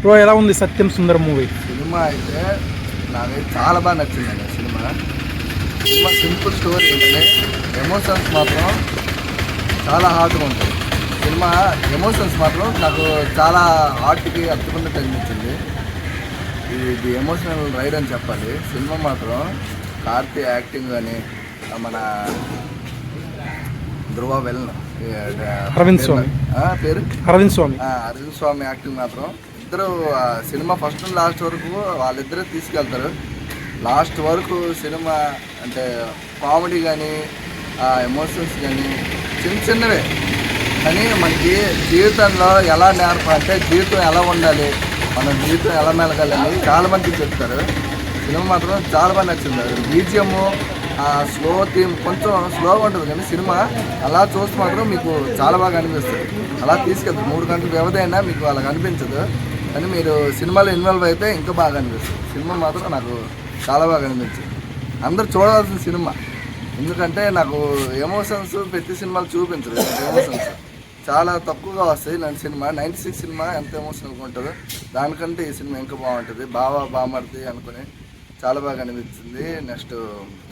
Bro ఎలా ఉంది సత్యం సుందరం movie? Cinema అయితే నాకైతే చాలా బాగా నచ్చిందండి. సినిమా సింపుల్ స్టోరీ ఏంటంటే ఎమోషన్స్ మాత్రం చాలా హార్ట్గా ఉంటుంది. సినిమా ఎమోషన్స్ మాత్రం నాకు చాలా హార్ట్కి అర్థమైనట్టు అనిపించింది. ఇది ఎమోషనల్ రైడ్ అని చెప్పాలి. సినిమా మాత్రం కార్తీ యాక్టింగ్ కానీ మన ధ్రువ వెల్ అరవింద్ స్వామి పేరు అరవింద్ స్వామి యాక్టింగ్ మాత్రం ఇద్దరు సినిమా ఫస్ట్ నుండి లాస్ట్ వరకు వాళ్ళిద్దరే తీసుకెళ్తారు. లాస్ట్ వరకు సినిమా అంటే కామెడీ కానీ ఎమోషన్స్ కానీ చిన్నవే కానీ మనకి జీవితంలో ఎలా అంటే జీవితం ఎలా ఉండాలి, మన జీవితం ఎలా మెలగాలని చాలా మందికి చెప్తారు. సినిమా మాత్రం చాలా బాగా నచ్చింది. బీజిఎము స్లో థీమ్ కొంచెం స్లోగా ఉంటుంది కానీ సినిమా అలా చూస్తే మాత్రం మీకు చాలా బాగా అనిపిస్తుంది. అలా తీసుకెళ్తారు. 3 గంటల వ్యవధి అయినా మీకు అలా అనిపించదు కానీ మీరు సినిమాలో ఇన్వాల్వ్ అయితే ఇంకా బాగా అనిపిస్తుంది. సినిమా మాత్రం నాకు చాలా బాగా అనిపించింది. అందరూ చూడవలసిన సినిమా. ఎందుకంటే నాకు ఎమోషన్స్ ప్రతి సినిమాలు చూపించదు. ఎమోషన్స్ చాలా తక్కువగా వస్తాయి. ఇలాంటి సినిమా 96 సినిమా ఎంత ఎమోషనల్గా ఉంటుందో దానికంటే ఈ సినిమా ఇంకా బాగుంటుంది. బామర్ది అనుకుని చాలా బాగా అనిపించింది. నెక్స్ట్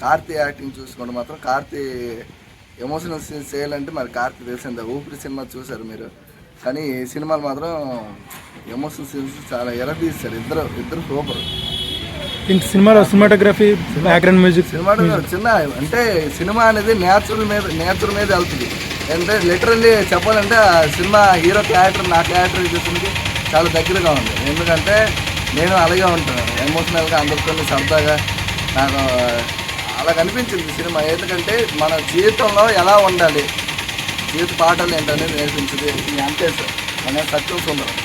కార్తీ యాక్టింగ్ చూసుకుంటే మాత్రం కార్తీ ఎమోషనల్ సీన్స్ చేయాలంటే మరి కార్తీ తెలిసిందే. ఊపిరి సినిమా చూశారు మీరు కానీ ఈ సినిమాలు మాత్రం ఎమోషనల్ సీన్స్ చాలా ఎరదీస్తారు. ఇద్దరు సూపర్. సినిమాలో సినిమాటోగ్రఫీ, బ్యాక్గ్రౌండ్ మ్యూజిక్, చిన్న అంటే సినిమా అనేది నేచర్ మీద వెళ్తుంది. అంటే లిటరల్లీ చెప్పాలంటే ఆ సినిమా హీరో క్యారెక్టర్ నా క్యారెక్టర్ చూసింది చాలా దగ్గరగా ఉంది. ఎందుకంటే నేను అలాగే ఉంటాను ఎమోషనల్గా, అందరితో సరదాగా. నాకు అలా కనిపించింది సినిమా. ఎందుకంటే మన జీవితంలో ఎలా ఉండాలి, జీవిత పాఠాలు ఏంటనేది నేర్పించింది. అంతే సార్ మన సత్యం సుందరం.